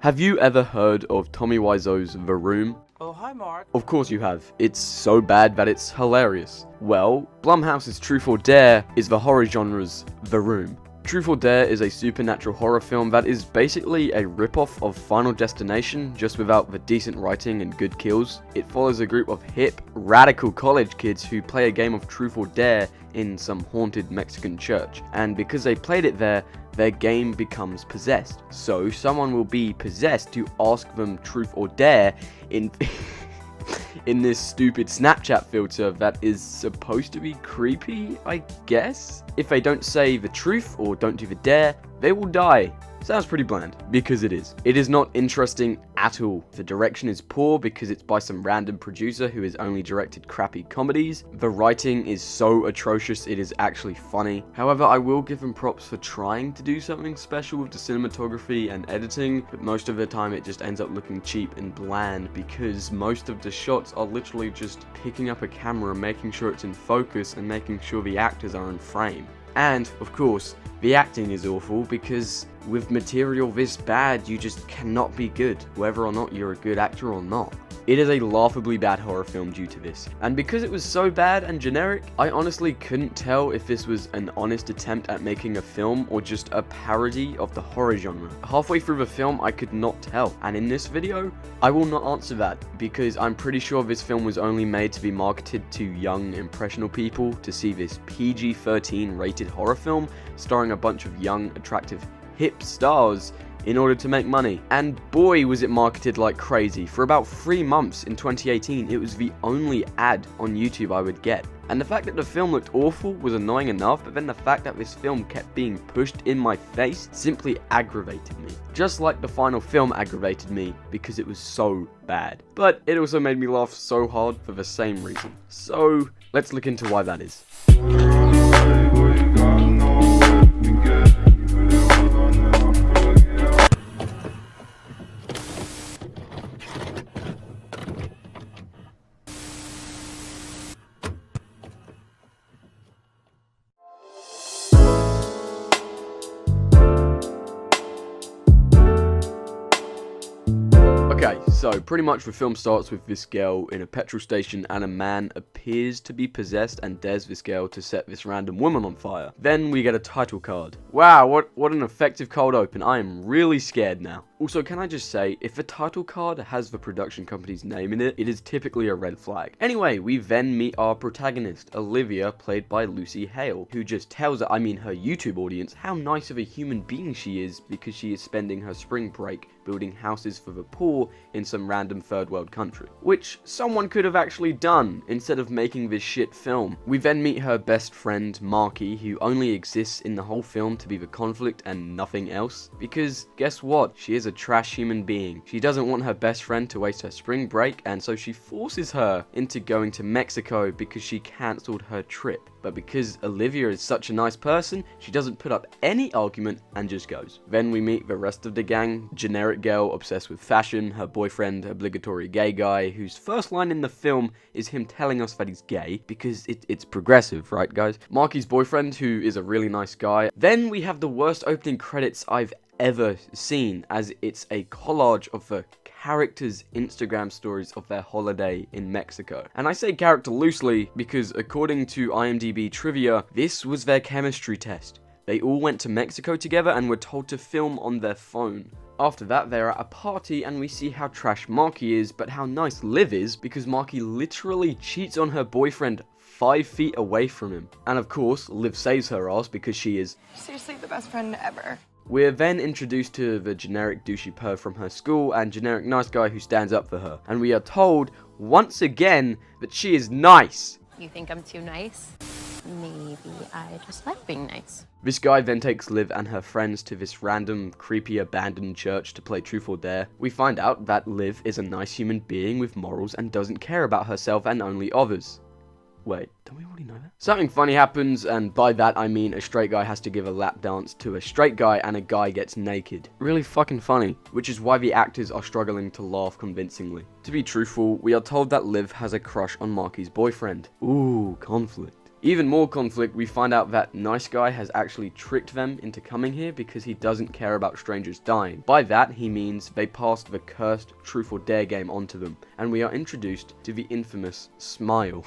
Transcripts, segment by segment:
Have you ever heard of Tommy Wiseau's The Room? Oh, hi, Mark. Of course you have. It's so bad that it's hilarious. Well, Blumhouse's Truth or Dare is the horror genre's The Room. Truth or Dare is a supernatural horror film that is basically a ripoff of Final Destination, just without the decent writing and good kills. It follows a group of hip, radical college kids who play a game of Truth or Dare in some haunted Mexican church, and because they played it there, their game becomes possessed. So someone will be possessed to ask them Truth or Dare in in this stupid Snapchat filter that is supposed to be creepy, I guess? If they don't say the truth or don't do the dare, they will die. Sounds pretty bland, because it is. It is not interesting at all. The direction is poor because it's by some random producer who has only directed crappy comedies. The writing is so atrocious it is actually funny. However, I will give him props for trying to do something special with the cinematography and editing, but most of the time it just ends up looking cheap and bland because most of the shots are literally just picking up a camera, making sure it's in focus, and making sure the actors are in frame. And, of course, the acting is awful because with material this bad, you just cannot be good, whether or not you're a good actor or not. It is a laughably bad horror film due to this. And because it was so bad and generic, I honestly couldn't tell if this was an honest attempt at making a film or just a parody of the horror genre. Halfway through the film, I could not tell. And in this video, I will not answer that because I'm pretty sure this film was only made to be marketed to young, impressionable people to see this PG-13 rated horror film starring a bunch of young, attractive, hip stars in order to make money. And boy was it marketed like crazy. For about 3 months in 2018, it was the only ad on YouTube I would get. And the fact that the film looked awful was annoying enough, but then the fact that this film kept being pushed in my face simply aggravated me. Just like the final film aggravated me because it was so bad. But it also made me laugh so hard for the same reason. So let's look into why that is. Okay, so pretty much the film starts with this girl in a petrol station and a man appears to be possessed and dares this girl to set this random woman on fire. Then we get a title card. Wow, what an effective cold open. I am really scared now. Also, can I just say, if the title card has the production company's name in it, it is typically a red flag. Anyway, we then meet our protagonist, Olivia, played by Lucy Hale, who just tells her YouTube audience, how nice of a human being she is because she is spending her spring break building houses for the poor in some random third world country. Which someone could have actually done instead of making this shit film. We then meet her best friend, Marky, who only exists in the whole film to be the conflict and nothing else. Because guess what? She is a trash human being. She doesn't want her best friend to waste her spring break, and so she forces her into going to Mexico because she cancelled her trip. But because Olivia is such a nice person, she doesn't put up any argument and just goes. Then we meet the rest of the gang, generic girl obsessed with fashion, her boyfriend, obligatory gay guy, whose first line in the film is him telling us that he's gay, because it's progressive, right guys? Marky's boyfriend, who is a really nice guy. Then we have the worst opening credits I've ever seen, as it's a collage of the characters' Instagram stories of their holiday in Mexico. And I say character loosely because according to IMDb trivia, this was their chemistry test. They all went to Mexico together and were told to film on their phone. After that, they're at a party and we see how trash Marky is, but how nice Liv is because Marky literally cheats on her boyfriend 5 feet away from him. And of course, Liv saves her ass because she is seriously the best friend ever. We're then introduced to the generic douchey perv from her school and generic nice guy who stands up for her. And we are told, once again, that she is nice. You think I'm too nice? Maybe I just like being nice. This guy then takes Liv and her friends to this random, creepy, abandoned church to play Truth or Dare. We find out that Liv is a nice human being with morals and doesn't care about herself and only others. Wait, don't we already know that? Something funny happens, and by that I mean a straight guy has to give a lap dance to a straight guy and a guy gets naked. Really fucking funny, which is why the actors are struggling to laugh convincingly. To be truthful, we are told that Liv has a crush on Marky's boyfriend. Ooh, conflict. Even more conflict, we find out that nice guy has actually tricked them into coming here because he doesn't care about strangers dying. By that, he means they passed the cursed Truth or Dare game onto them, and we are introduced to the infamous smile.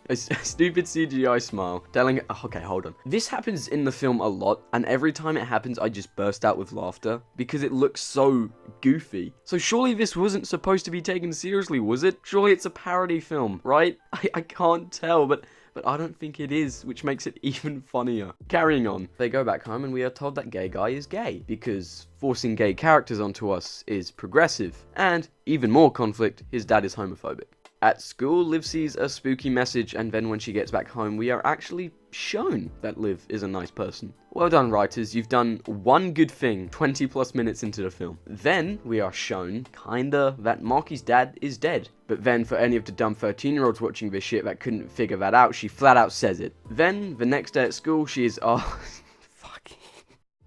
A stupid CGI smile, telling okay, hold on. This happens in the film a lot, and every time it happens, I just burst out with laughter, because it looks so goofy. So surely this wasn't supposed to be taken seriously, was it? Surely it's a parody film, right? I can't tell, but I don't think it is, which makes it even funnier. Carrying on, they go back home and we are told that gay guy is gay, because forcing gay characters onto us is progressive, and even more conflict, his dad is homophobic. At school, Liv sees a spooky message, and then when she gets back home, we are actually shown that Liv is a nice person. Well done, writers, you've done one good thing 20 plus minutes into the film. Then, we are shown, kinda, that Marky's dad is dead. But then, for any of the dumb 13-year-olds watching this shit that couldn't figure that out, she flat out says it. Then, the next day at school, she is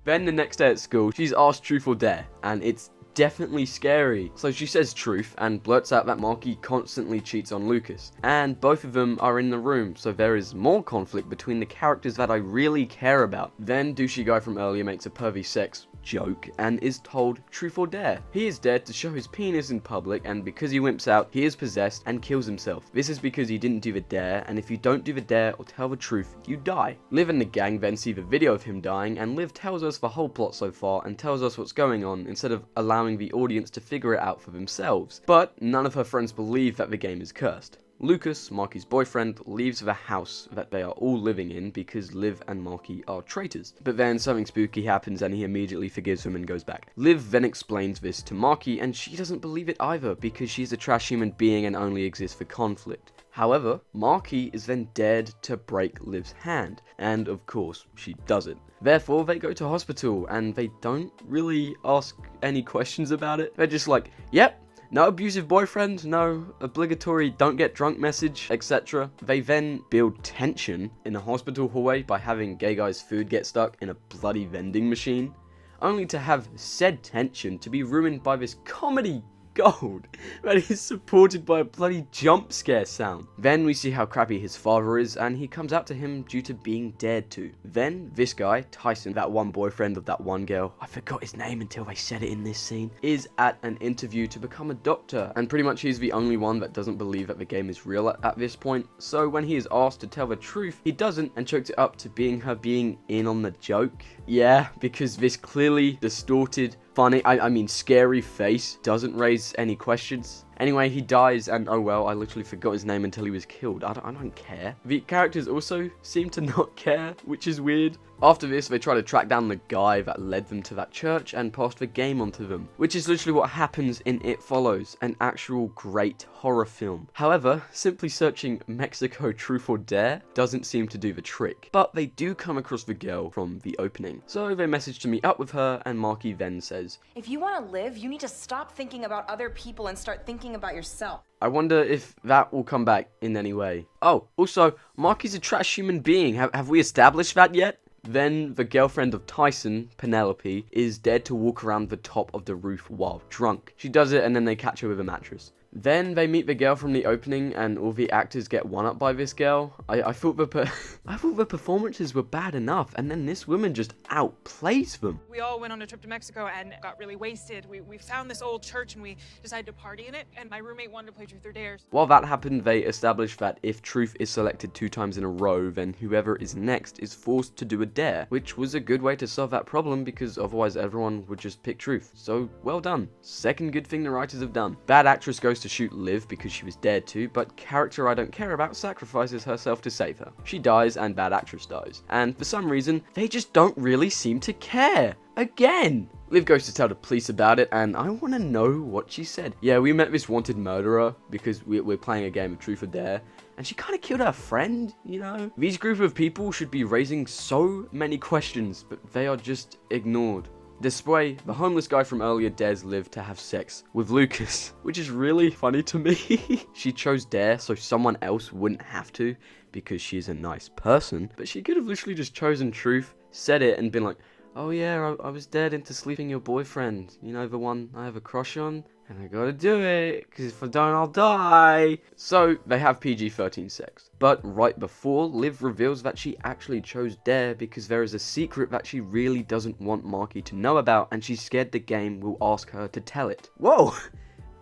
Then, the next day at school, she's asked Truth or Dare, and it's definitely scary. So she says truth and blurts out that Marky constantly cheats on Lucas, and both of them are in the room, so there is more conflict between the characters that I really care about. Then douchey guy from earlier makes a pervy sex joke and is told Truth or Dare. He is dared to show his penis in public, and because he wimps out, he is possessed and kills himself. This is because he didn't do the dare, and if you don't do the dare or tell the truth, you die. Liv and the gang then see the video of him dying, and Liv tells us the whole plot so far and tells us what's going on instead of allowing the audience to figure it out for themselves. But none of her friends believe that the game is cursed. Lucas, Marky's boyfriend, leaves the house that they are all living in because Liv and Marky are traitors. But then something spooky happens and he immediately forgives them and goes back. Liv then explains this to Marky, and she doesn't believe it either because she's a trash human being and only exists for conflict. However, Marky is then dared to break Liv's hand, and of course, she does it. Therefore, they go to hospital, and they don't really ask any questions about it. They're just like, yep, no abusive boyfriend, no obligatory don't get drunk message, etc. They then build tension in a hospital hallway by having gay guy's food get stuck in a bloody vending machine, only to have said tension to be ruined by this comedy gold that is supported by a bloody jump scare sound. Then we see how crappy his father is, and he comes out to him due to being dared to. Then this guy, Tyson, that one boyfriend of that one girl, I forgot his name until they said it in this scene, is at an interview to become a doctor, and pretty much he's the only one that doesn't believe that the game is real at this point. So when he is asked to tell the truth, he doesn't and chokes it up to being in on the joke. Yeah, because this clearly distorted, funny, I mean scary face doesn't raise any questions. Anyway, he dies, and oh well, I literally forgot his name until he was killed. I don't care. The characters also seem to not care, which is weird. After this, they try to track down the guy that led them to that church and passed the game onto them, which is literally what happens in It Follows, an actual great horror film. However, simply searching Mexico Truth or Dare doesn't seem to do the trick, but they do come across the girl from the opening. So they message to meet up with her, and Marky then says, "If you want to live, you need to stop thinking about other people and start thinking about yourself." I wonder if that will come back in any way. Oh, also, Marky's a trash human being. Have we established that yet? Then, the girlfriend of Tyson, Penelope, is dared to walk around the top of the roof while drunk. She does it and then they catch her with a mattress. Then they meet the girl from the opening, and all the actors get one-up by this girl. I thought the performances were bad enough, and then this woman just outplays them. We all went on a trip to Mexico and got really wasted. We found this old church and we decided to party in it, and my roommate wanted to play Truth or Dares. While that happened, they established that if Truth is selected 2 times in a row, then whoever is next is forced to do a dare, which was a good way to solve that problem because otherwise everyone would just pick Truth. So, well done. Second good thing the writers have done. Bad actress goes to shoot Liv because she was dared to, but character I don't care about sacrifices herself to save her. She dies and bad actress dies. And for some reason, they just don't really seem to care. Again! Liv goes to tell the police about it, and I want to know what she said. Yeah, we met this wanted murderer because we're playing a game of Truth or Dare, and she kind of killed her friend, you know? These group of people should be raising so many questions, but they are just ignored. This way, the homeless guy from earlier dares Liv to have sex with Lucas, which is really funny to me. She chose dare so someone else wouldn't have to because she is a nice person, but she could have literally just chosen truth, said it, and been like, oh yeah, I was dead into sleeping your boyfriend. You know, the one I have a crush on? And I gotta do it, because if I don't, I'll die. So, they have PG-13 sex. But right before, Liv reveals that she actually chose Dare because there is a secret that she really doesn't want Marky to know about, and she's scared the game will ask her to tell it. Whoa!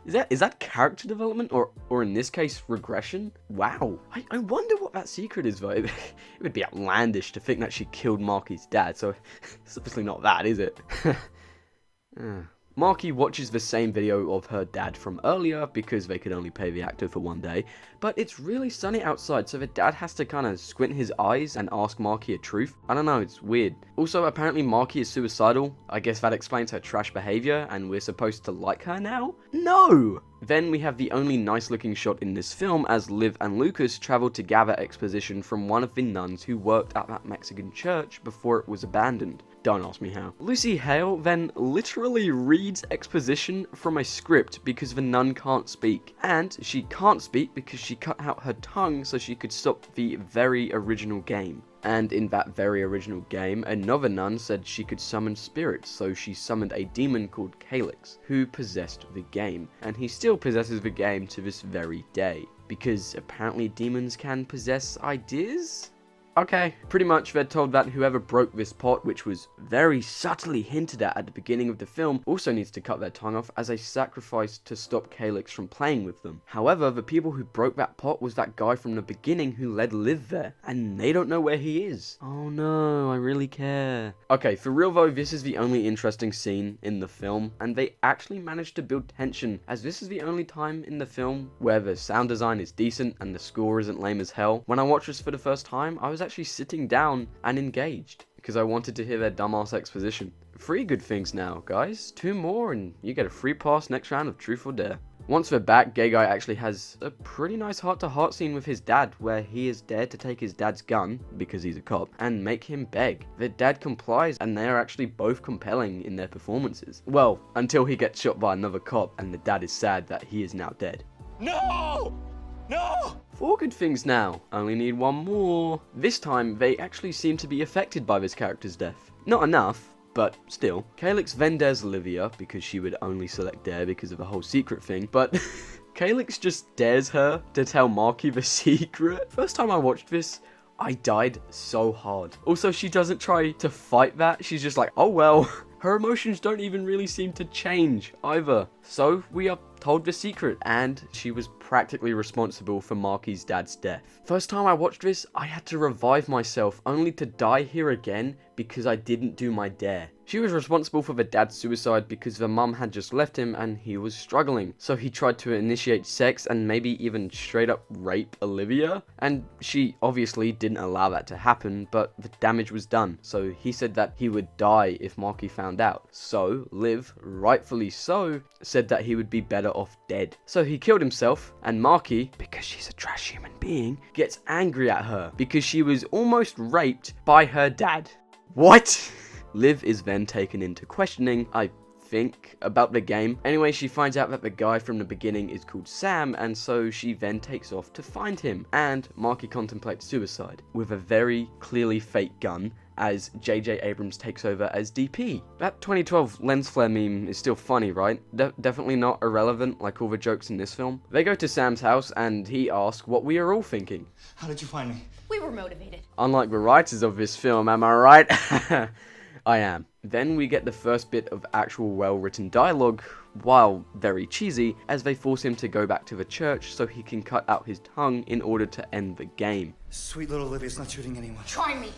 Is that character development, or in this case, regression? Wow. I wonder what that secret is, though. It would be outlandish to think that she killed Marky's dad, so it's obviously not that, is it? Marky watches the same video of her dad from earlier because they could only pay the actor for one day, but it's really sunny outside, so the dad has to kind of squint his eyes and ask Marky a truth. I don't know, it's weird. Also, apparently Marky is suicidal. I guess that explains her trash behavior, and we're supposed to like her now? No! Then we have the only nice looking shot in this film as Liv and Lucas travel to gather exposition from one of the nuns who worked at that Mexican church before it was abandoned. Don't ask me how. Lucy Hale then literally reads exposition from a script because the nun can't speak. And she can't speak because she cut out her tongue so she could stop the very original game. And in that very original game, another nun said she could summon spirits, so she summoned a demon called Calyx, who possessed the game. And he still possesses the game to this very day, because apparently demons can possess ideas? Okay, pretty much they're told that whoever broke this pot, which was very subtly hinted at the beginning of the film, also needs to cut their tongue off as a sacrifice to stop Calyx from playing with them. However, the people who broke that pot was that guy from the beginning who led Liv there, and they don't know where he is. Oh no, I really care. Okay, for real though, this is the only interesting scene in the film, and they actually managed to build tension, as this is the only time in the film where the sound design is decent and the score isn't lame as hell. When I watched this for the first time, I was actually sitting down and engaged because I wanted to hear their dumbass exposition. 3 good things now, guys. 2 more and you get a free pass next round of Truth or Dare. Once we're back, Gay Guy actually has a pretty nice heart-to-heart scene with his dad where he is dared to take his dad's gun, because he's a cop, and make him beg. The dad complies and they are actually both compelling in their performances. Well, until he gets shot by another cop and the dad is sad that he is now dead. No! No! 4 good things now. Only need 1 more. This time, they actually seem to be affected by this character's death. Not enough, but still. Calyx then dares Olivia, because she would only select Dare because of the whole secret thing, but Calyx just dares her to tell Marky the secret. First time I watched this, I died so hard. Also, she doesn't try to fight that. She's just like, oh well. Her emotions don't even really seem to change either. So we are told the secret, and she was practically responsible for Marky's dad's death. First time I watched this, I had to revive myself only to die here again because I didn't do my dare. She was responsible for the dad's suicide because the mum had just left him and he was struggling. So he tried to initiate sex and maybe even straight up rape Olivia. And she obviously didn't allow that to happen, but the damage was done. So he said that he would die if Marky found out. So Liv, rightfully so, said that he would be better off dead. So he killed himself, and Marky, because she's a trash human being, gets angry at her because she was almost raped by her dad. What? Liv is then taken into questioning, I think, about the game. Anyway, she finds out that the guy from the beginning is called Sam, and so she then takes off to find him. And Marky contemplates suicide with a very clearly fake gun as J.J. Abrams takes over as DP. That 2012 lens flare meme is still funny, right? Definitely not irrelevant like all the jokes in this film. They go to Sam's house and he asks what we are all thinking. How did you find me? We were motivated. Unlike the writers of this film, am I right? I am. Then we get the first bit of actual well-written dialogue, while very cheesy, as they force him to go back to the church so he can cut out his tongue in order to end the game. Sweet little Olivia's not shooting anyone. Try me.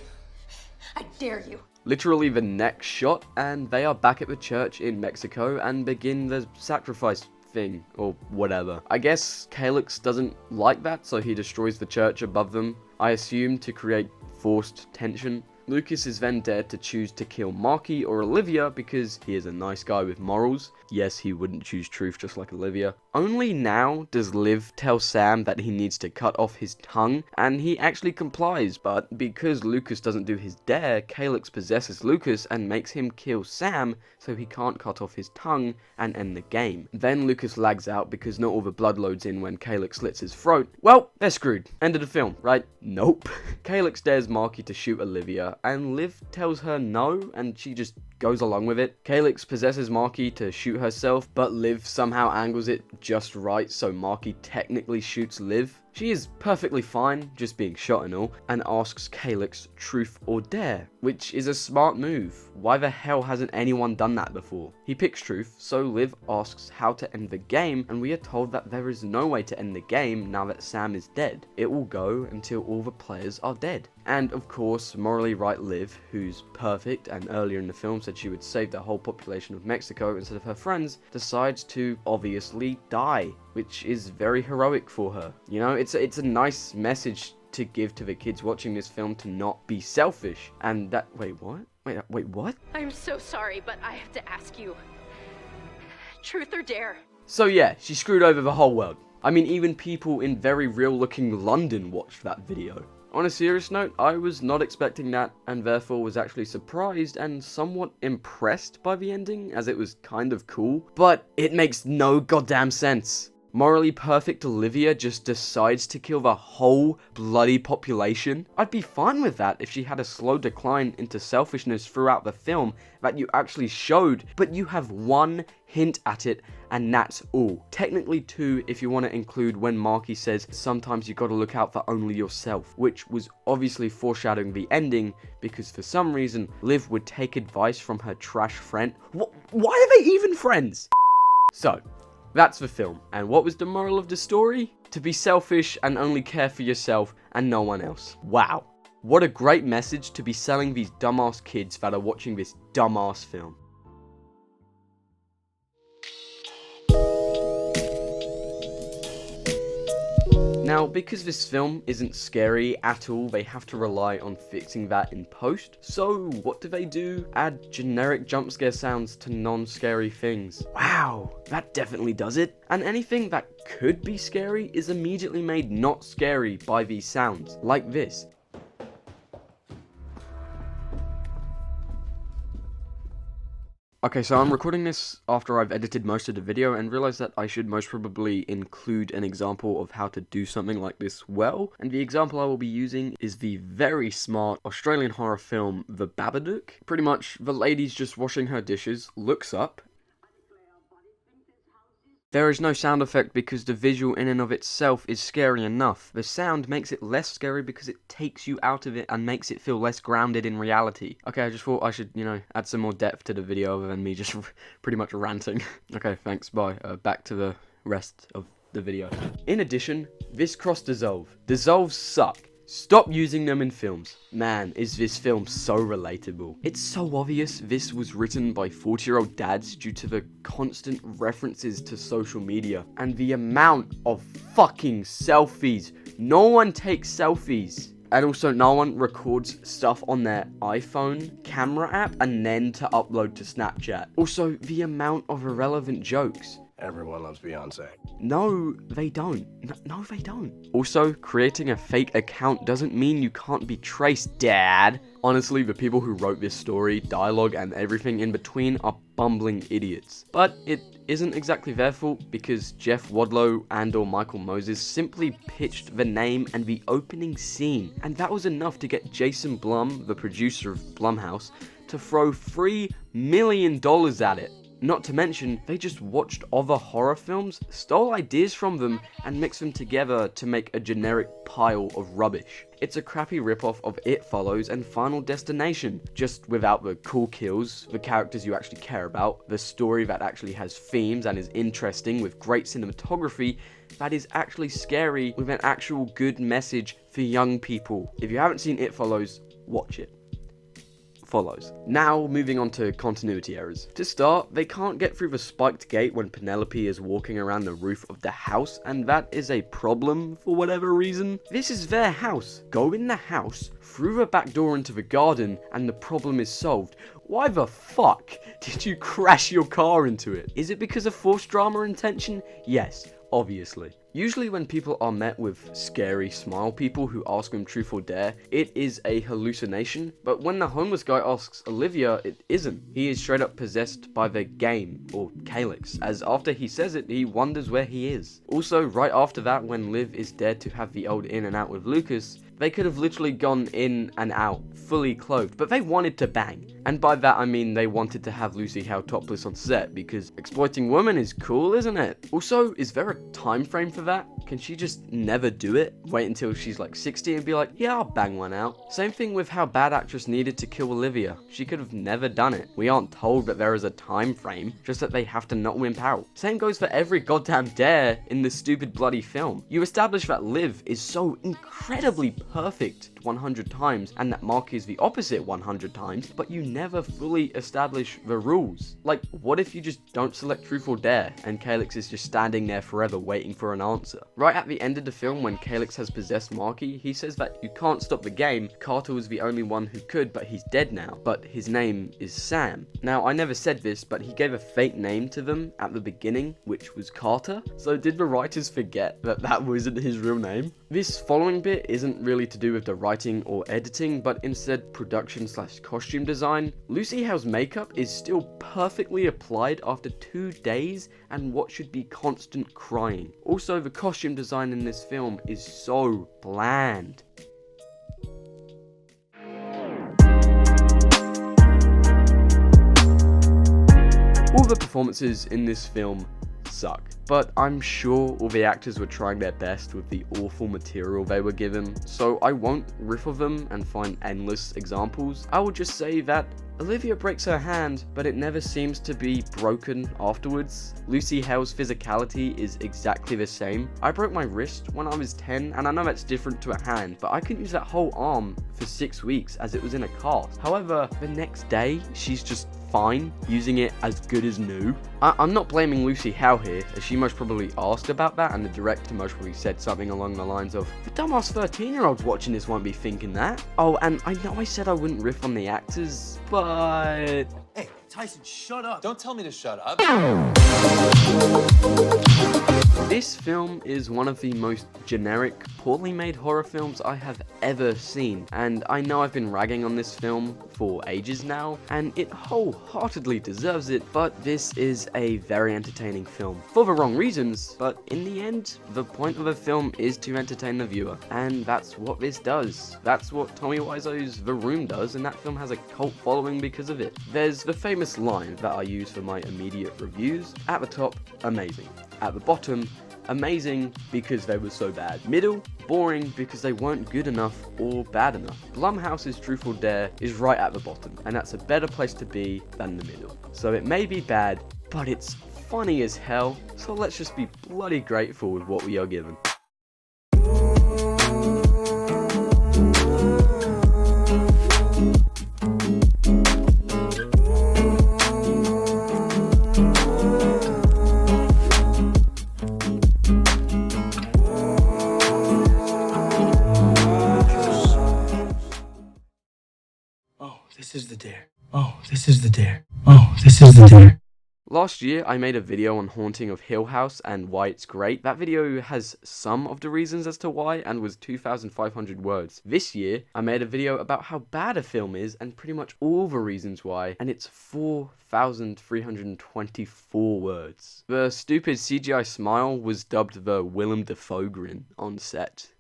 I dare you. Literally the next shot, and they are back at the church in Mexico and begin the sacrifice thing, or whatever. I guess Calyx doesn't like that, so he destroys the church above them, I assume to create forced tension. Lucas is then dared to choose to kill Marky or Olivia because he is a nice guy with morals. Yes, he wouldn't choose truth just like Olivia. Only now does Liv tell Sam that he needs to cut off his tongue, and he actually complies, but because Lucas doesn't do his dare, Calyx possesses Lucas and makes him kill Sam so he can't cut off his tongue and end the game. Then Lucas lags out because not all the blood loads in when Calyx slits his throat. Well, they're screwed. End of the film, right? Nope. Calyx dares Marky to shoot Olivia, and Liv tells her no, and she just goes along with it. Calyx possesses Marky to shoot herself, but Liv somehow angles it just right so Marky technically shoots Liv. She is perfectly fine, just being shot and all, and asks Calyx truth or dare, which is a smart move. Why the hell hasn't anyone done that before? He picks truth, so Liv asks how to end the game, and we are told that there is no way to end the game now that Sam is dead. It will go until all the players are dead. And of course, morally right Liv, who's perfect and earlier in the film said she would save the whole population of Mexico instead of her friends, decides to obviously die, which is very heroic for her. You know, it's a nice message to give to the kids watching this film to not be selfish. And that, wait, what? Wait, what? I'm so sorry, but I have to ask you, truth or dare? So yeah, she screwed over the whole world. I mean, even people in very real looking London watched that video. On a serious note, I was not expecting that, and therefore was actually surprised and somewhat impressed by the ending, as it was kind of cool, but it makes no goddamn sense. Morally perfect Olivia just decides to kill the whole bloody population? I'd be fine with that if she had a slow decline into selfishness throughout the film that you actually showed, but you have one hint at it, and that's all. Technically two if you want to include when Marky says sometimes you gotta look out for only yourself, which was obviously foreshadowing the ending, because for some reason Liv would take advice from her trash friend. Why are they even friends? So, that's the film. And what was the moral of the story? To be selfish and only care for yourself and no one else. Wow. What a great message to be selling these dumbass kids that are watching this dumbass film. Now, because this film isn't scary at all, they have to rely on fixing that in post. So, what do? Add generic jump scare sounds to non-scary things. Wow, that definitely does it. And anything that could be scary is immediately made not scary by these sounds, like this. Okay, so I'm recording this after I've edited most of the video and realized that I should most probably include an example of how to do something like this well. And the example I will be using is the very smart Australian horror film, The Babadook. Pretty much, the lady's just washing her dishes, looks up. There is no sound effect because the visual in and of itself is scary enough. The sound makes it less scary because it takes you out of it and makes it feel less grounded in reality. Okay, I just thought I should, add some more depth to the video other than me just pretty much ranting. Okay, thanks, bye. Back to the rest of the video. In addition, this cross dissolve. Dissolves suck. Stop using them in films. Man, is this film so relatable. It's so obvious this was written by 40-year-old dads due to the constant references to social media and the amount of fucking selfies. No one takes selfies. And also, no one records stuff on their iPhone camera app and then to upload to Snapchat. Also, the amount of irrelevant jokes. Everyone loves Beyonce. No, they don't. No, they don't. Also, creating a fake account doesn't mean you can't be traced, Dad. Honestly, the people who wrote this story, dialogue, and everything in between are bumbling idiots. But it isn't exactly their fault, because Jeff Wadlow and/or Michael Moses simply pitched the name and the opening scene, and that was enough to get Jason Blum, the producer of Blumhouse, to throw $3 million at it. Not to mention, they just watched other horror films, stole ideas from them, and mixed them together to make a generic pile of rubbish. It's a crappy ripoff of It Follows and Final Destination, just without the cool kills, the characters you actually care about, the story that actually has themes and is interesting with great cinematography that is actually scary with an actual good message for young people. If you haven't seen It Follows, watch it. Follows. Now, moving on to continuity errors. To start, they can't get through the spiked gate when Penelope is walking around the roof of the house, and that is a problem for whatever reason. This is their house. Go in the house, through the back door into the garden, and the problem is solved. Why the fuck did you crash your car into it? Is it because of forced drama and tension? Yes, obviously. Usually when people are met with scary smile people who ask them truth or dare, it is a hallucination, but when the homeless guy asks Olivia, it isn't. He is straight up possessed by the game, or Calyx, as after he says it, he wonders where he is. Also, right after that, when Liv is dared to have the old in and out with Lucas, They could have literally gone in and out, fully clothed, but they wanted to bang. And by that I mean they wanted to have Lucy Hale topless on set, because exploiting women is cool, isn't it? Also, is there a time frame for that? Can she just never do it? Wait until she's like 60 and be like, yeah, I'll bang one out. Same thing with how Bad Actress needed to kill Olivia. She could have never done it. We aren't told that there is a time frame, just that they have to not wimp out. Same goes for every goddamn dare in this stupid bloody film. You establish that Liv is so incredibly perfect 100 times, and that Mark is the opposite 100 times, but you never fully establish the rules. Like, what if you just don't select Truth or Dare, and Calyx is just standing there forever waiting for an answer? Right at the end of the film, when Calyx has possessed Marky, he says that you can't stop the game. Carter was the only one who could, but he's dead now. But his name is Sam. Now, I never said this, but he gave a fake name to them at the beginning, which was Carter. So did the writers forget that that wasn't his real name? This following bit isn't really to do with the writing or editing, but instead production/costume design. Lucy Hale's makeup is still perfectly applied after 2 days and what should be constant crying. Also, the costume design in this film is so bland. All the performances in this film suck, but I'm sure all the actors were trying their best with the awful material they were given, so I won't riff of them and find endless examples. I will just say that Olivia breaks her hand, but it never seems to be broken afterwards. Lucy Hale's physicality is exactly the same. I broke my wrist when I was 10, and I know that's different to a hand, but I couldn't use that whole arm for 6 weeks as it was in a cast. However, the next day, she's just fine, using it as good as new. I'm not blaming Lucy Hale here, as she most probably asked about that, and the director most probably said something along the lines of, the dumbass 13-year-olds watching this won't be thinking that. Oh, and I know I said I wouldn't riff on the actors, but... Hey, Tyson, shut up. Don't tell me to shut up. This film is one of the most generic, poorly made horror films I have ever seen, and I know I've been ragging on this film for ages now, and it wholeheartedly deserves it, but this is a very entertaining film. For the wrong reasons, but in the end, the point of a film is to entertain the viewer, and that's what this does. That's what Tommy Wiseau's The Room does, and that film has a cult following because of it. There's the famous line that I use for my immediate reviews. At the top, amazing. At the bottom, amazing because they were so bad. Middle, boring because they weren't good enough or bad enough. Blumhouse's Truth or Dare is right at the bottom, and that's a better place to be than the middle. So it may be bad, but it's funny as hell, so let's just be bloody grateful with what we are given. This is the dare. Oh, this is the dare. Oh, this is the dare. Last year, I made a video on Haunting of Hill House and why it's great. That video has some of the reasons as to why and was 2,500 words. This year, I made a video about how bad a film is and pretty much all the reasons why, and it's 4,324 words. The stupid CGI smile was dubbed the Willem Dafoe grin on set.